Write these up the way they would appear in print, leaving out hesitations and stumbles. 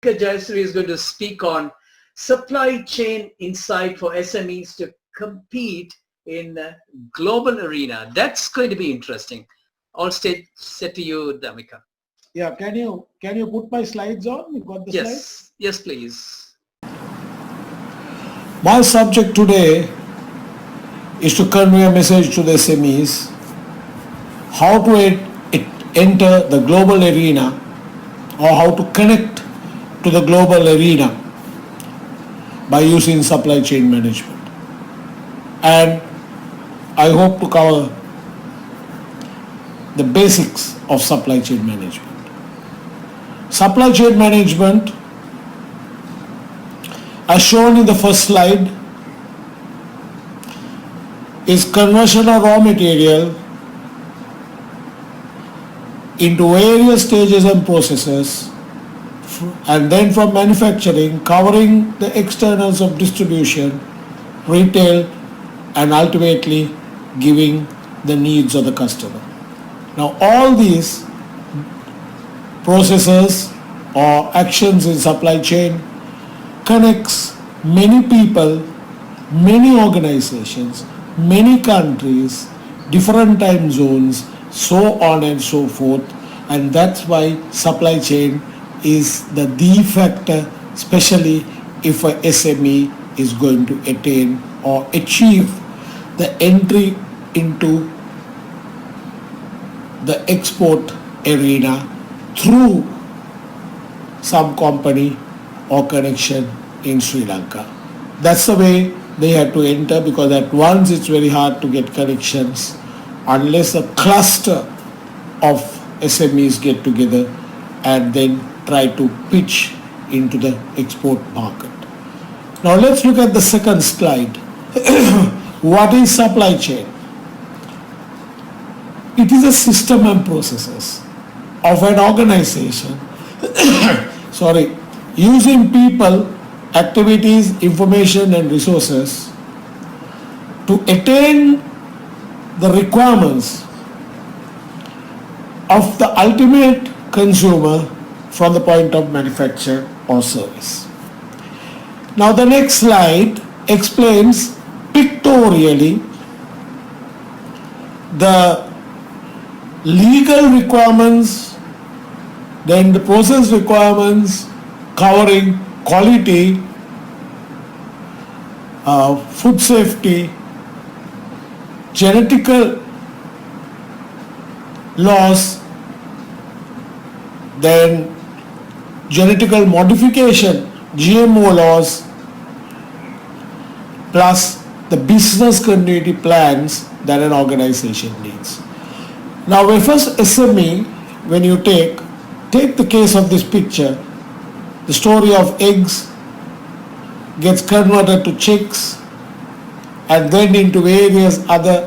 Jayashree is going to speak on supply chain insight for SMEs to compete in the global arena. That's going to be interesting. All stage set to you, Damika. Yeah, can you put my slides on? You got the slides? Yes, please. My subject today is to convey a message to the SMEs how to enter the global arena or how to connect to the global arena by using supply chain management. And I hope to cover the basics of supply chain management. Supply chain management, as shown in the first slide, is conversion of raw material into various stages and processes, and then from manufacturing, covering the externals of distribution, retail, and ultimately giving the needs of the customer. Now all these processes or actions in supply chain connects many people, many organizations, many countries, different time zones, so on and so forth, and that's why supply chain is the factor, especially if a SME is going to attain or achieve the entry into the export arena through some company or connection in Sri Lanka. That's the way they have to enter, because at once it's very hard to get connections unless a cluster of SMEs get together and then try to pitch into the export market. Now let's look at the second slide. What is supply chain? It is a system and processes of an organization using people, activities, information and resources to attain the requirements of the ultimate consumer from the point of manufacture or service. Now the next slide explains pictorially the legal requirements, then the process requirements covering quality, food safety, genetical laws, then genetical modification, GMO laws, plus the business continuity plans that an organization needs. Now, when first SME, when you take the case of this picture, the story of eggs gets converted to chicks and then into various other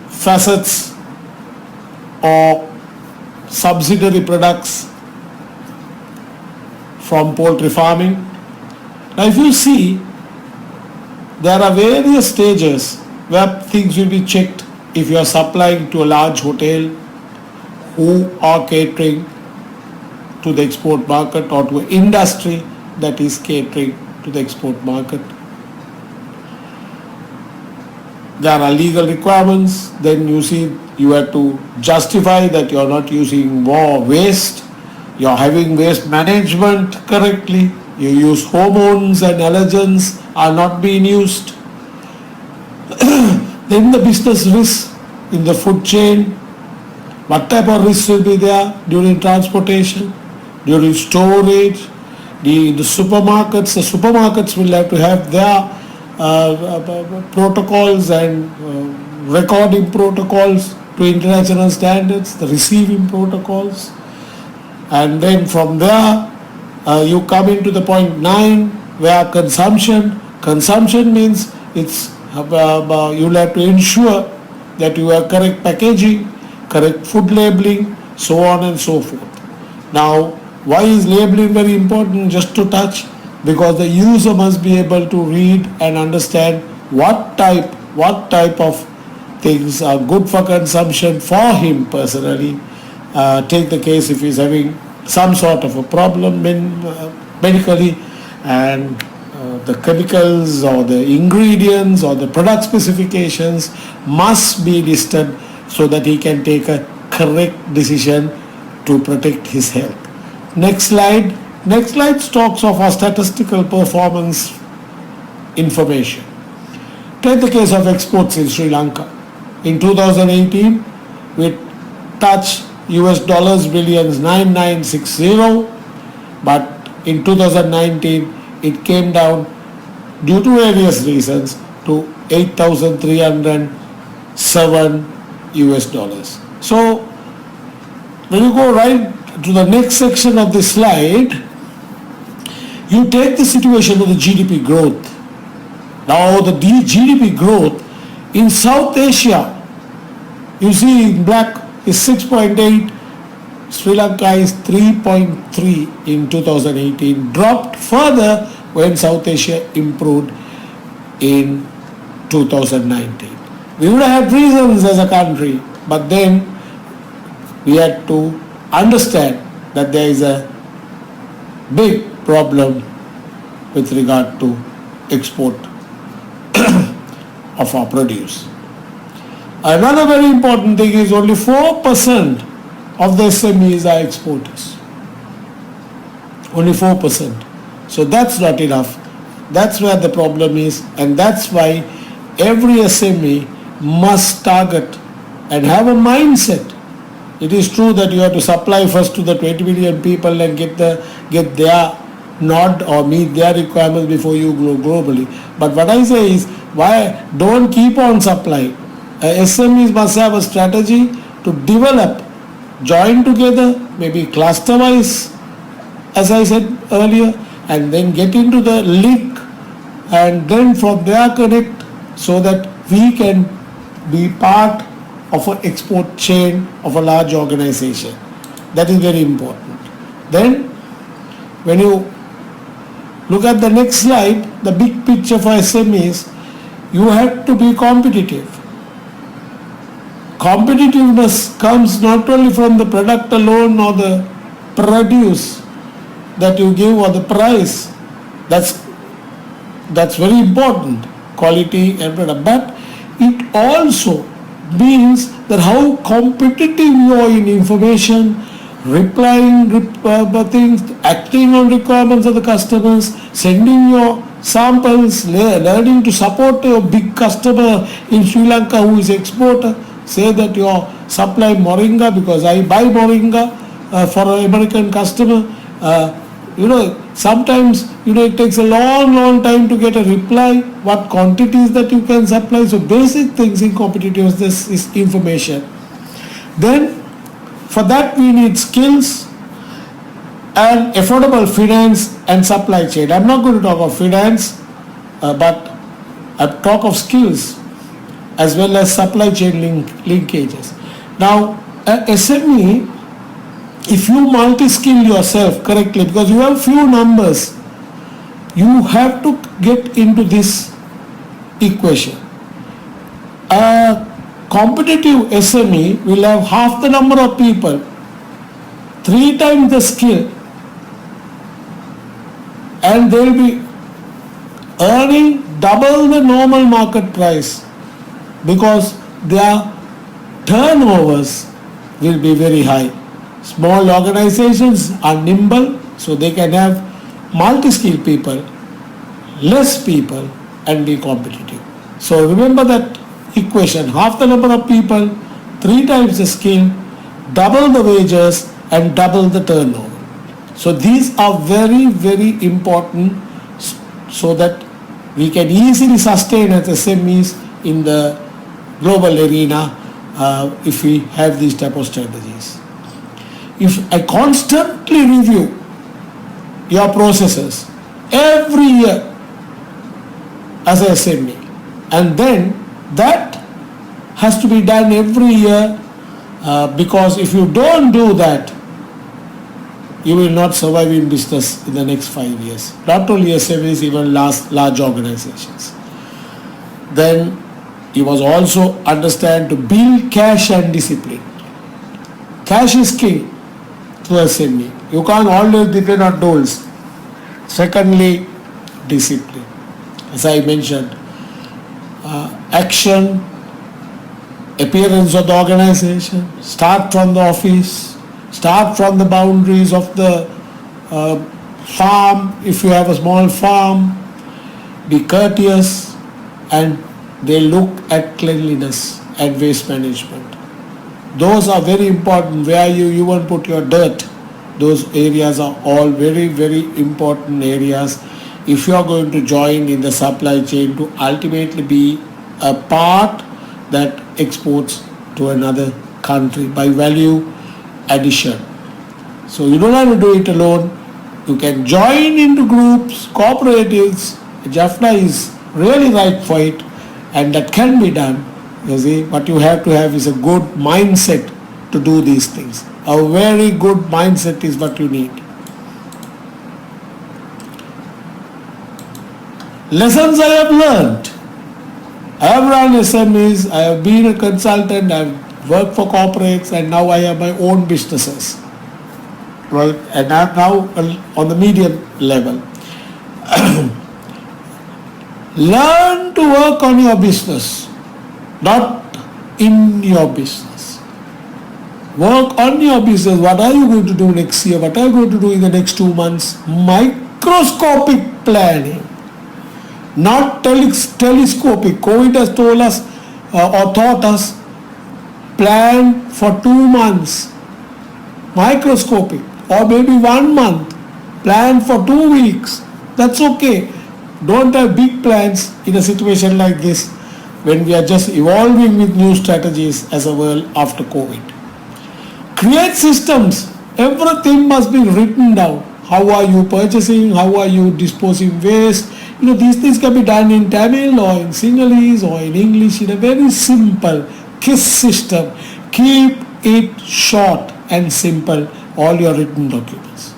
facets or subsidiary products from poultry farming. Now if you see, there are various stages where things will be checked if you are supplying to a large hotel who are catering to the export market or to an industry that is catering to the export market. There are legal requirements, then you see you have to justify that you are not using more waste, you are having waste management correctly, you use hormones and allergens are not being used. Then the business risks in the food chain, what type of risks will be there during transportation, during storage, the supermarkets will have to have their protocols and recording protocols to international standards, the receiving protocols, and then from there you come into the point 9 where consumption means it's you'll have to ensure that you have correct packaging, correct food labeling, so on and so forth. Now why is labeling very important? Just to touch, because the user must be able to read and understand what type of things are good for consumption for him personally. Take the case if he's having some sort of a problem medically, and the chemicals or the ingredients or the product specifications must be listed so that he can take a correct decision to protect his health. Next slide. Next slide talks of our statistical performance information. Take the case of exports in Sri Lanka. In 2018, we touched US dollars billions 9960, but in 2019 it came down due to various reasons to 8,307 US dollars. So when you go right to the next section of this slide, you take the situation of the GDP growth. Now the GDP growth in South Asia, you see in black, is 6.8, Sri Lanka is 3.3 in 2018, dropped further when South Asia improved in 2019. We would have had reasons as a country, but then we had to understand that there is a big problem with regard to export of our produce. Another very important thing is only 4% of the SMEs are exporters. Only 4%. So that's not enough. That's where the problem is, and that's why every SME must target and have a mindset. It is true that you have to supply first to the 20 million people and get their nod or meet their requirements before you grow globally. But what I say is, why don't keep on supplying? SMEs must have a strategy to develop, join together, maybe cluster wise, as I said earlier, and then get into the link, and then from there connect so that we can be part of an export chain of a large organization. That is very important. Then when you look at the next slide, the big picture for SMEs, you have to be competitive. Competitiveness comes not only from the product alone or the produce that you give or the price. That's very important, quality and product. But it also means that how competitive you are in information, replying things, acting on requirements of the customers, sending your samples, learning to support your big customer in Sri Lanka who is exporter. Say that you supply moringa because I buy moringa for an American customer. Sometimes it takes a long time to get a reply, what quantities that you can supply. So basic things in competitiveness is information. Then for that we need skills and affordable finance and supply chain. I'm not going to talk of finance, but I'll talk of skills as well as supply chain linkages. Now SME, if you multi-skill yourself correctly, because you have few numbers, you have to get into this equation. A competitive SME will have half the number of people, 3 times the skill, and they will be earning double the normal market price because their turnovers will be very high. Small organizations are nimble, so they can have multi-skilled people, less people, and be competitive. So remember that equation, half the number of people, 3 times the skill, double the wages, and double the turnover. So these are very, very important so that we can easily sustain as SMEs in the global arena if we have these type of strategies. If I constantly review your processes every year as a SME, and then that has to be done every year because if you don't do that, you will not survive in business in the next 5 years. Not only SMEs, even large organizations. Then you must also understand to build cash and discipline. Cash is king. to SME. You can't always depend on tools. Secondly, discipline. As I mentioned, action, appearance of the organization, start from the office, start from the boundaries of the farm, if you have a small farm, be courteous, and they look at cleanliness and waste management. Those are very important. Where you even put your dirt, those areas are all very, very important areas if you are going to join in the supply chain to ultimately be a part that exports to another country by value addition. So you don't have to do it alone. You can join into groups, cooperatives. JAFNA is really right for it, and that can be done. You see, what you have to have is a good mindset to do these things. A very good mindset is what you need. Lessons I have learned. I have run SMEs, I have been a consultant, I have worked for corporates, and now I have my own businesses. Right? And I'm now on the medium level. Learn to work on your business, not in your business. Work on your business. What are you going to do next year? What are you going to do in the next 2 months? Microscopic planning, not telescopic. COVID has told us or taught us, plan for 2 months. Microscopic, or maybe 1 month. Plan for 2 weeks. That's okay. Don't have big plans in a situation like this when we are just evolving with new strategies as a world after COVID. Create systems. Everything must be written down. How are you purchasing? How are you disposing waste? These things can be done in Tamil or in Sinhalese or in English in a very simple KISS system. Keep it short and simple, all your written documents.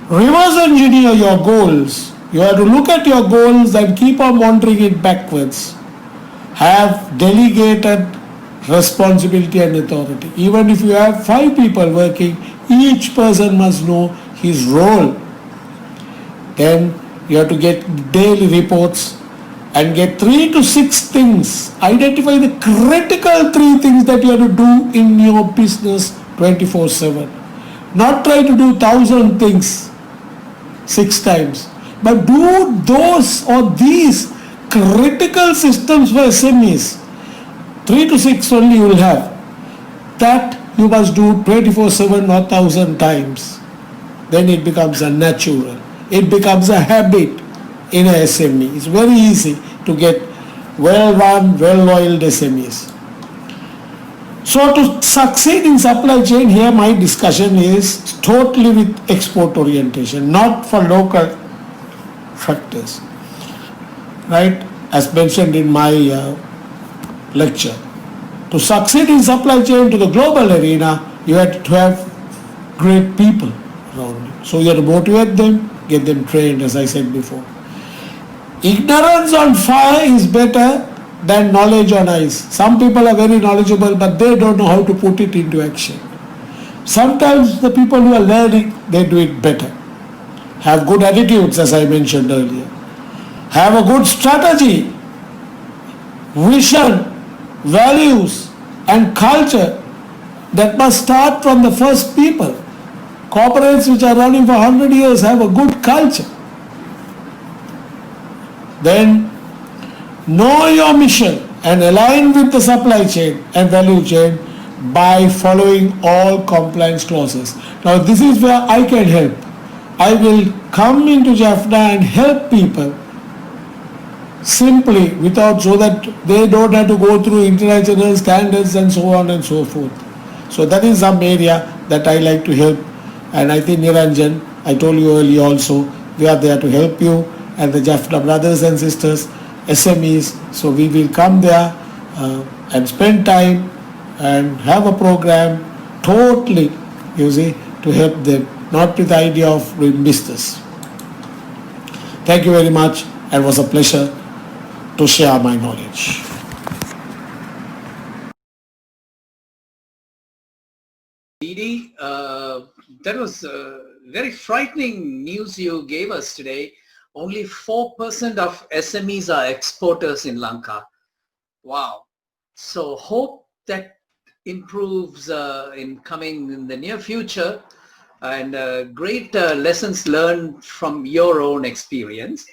Reverse engineer your goals. You have to look at your goals and keep on monitoring it backwards. Have delegated responsibility and authority. Even if you have 5 people working, each person must know his role. Then you have to get daily reports and get 3 to 6 things. Identify the critical 3 things that you have to do in your business 24/7. Not try to do 1,000 things 6 times. But do those or these critical systems for SMEs. 3 to 6 only you will have. That you must do 24/7 or 1,000 times. Then it becomes a natural. It becomes a habit in a SME. It's very easy to get well-run, well-oiled SMEs. So to succeed in supply chain, here my discussion is totally with export orientation, not for local factors. Right? As mentioned in my lecture. To succeed in supply chain to the global arena, you have to have great people around you. So you have to motivate them, get them trained, as I said before. Ignorance on fire is better than knowledge on ice. Some people are very knowledgeable, but they don't know how to put it into action. Sometimes the people who are learning, they do it better. Have good attitudes, as I mentioned earlier. Have a good strategy, vision, values, and culture that must start from the first people. Corporates which are running for 100 years have a good culture. Then know your mission and align with the supply chain and value chain by following all compliance clauses. Now this is where I can help. I will come into JAFNA and help people simply so that they don't have to go through international standards and so on and so forth. So that is some area that I like to help, and I think Niranjan, I told you earlier also, we are there to help you and the JAFNA brothers and sisters, SMEs. So we will come there and spend time and have a program totally, to help them, not with the idea of doing business. Thank you very much, and it was a pleasure to share my knowledge. Didi, that was very frightening news you gave us today. Only 4% of SMEs are exporters in Lanka. Wow. So hope that improves in the near future, and great lessons learned from your own experience.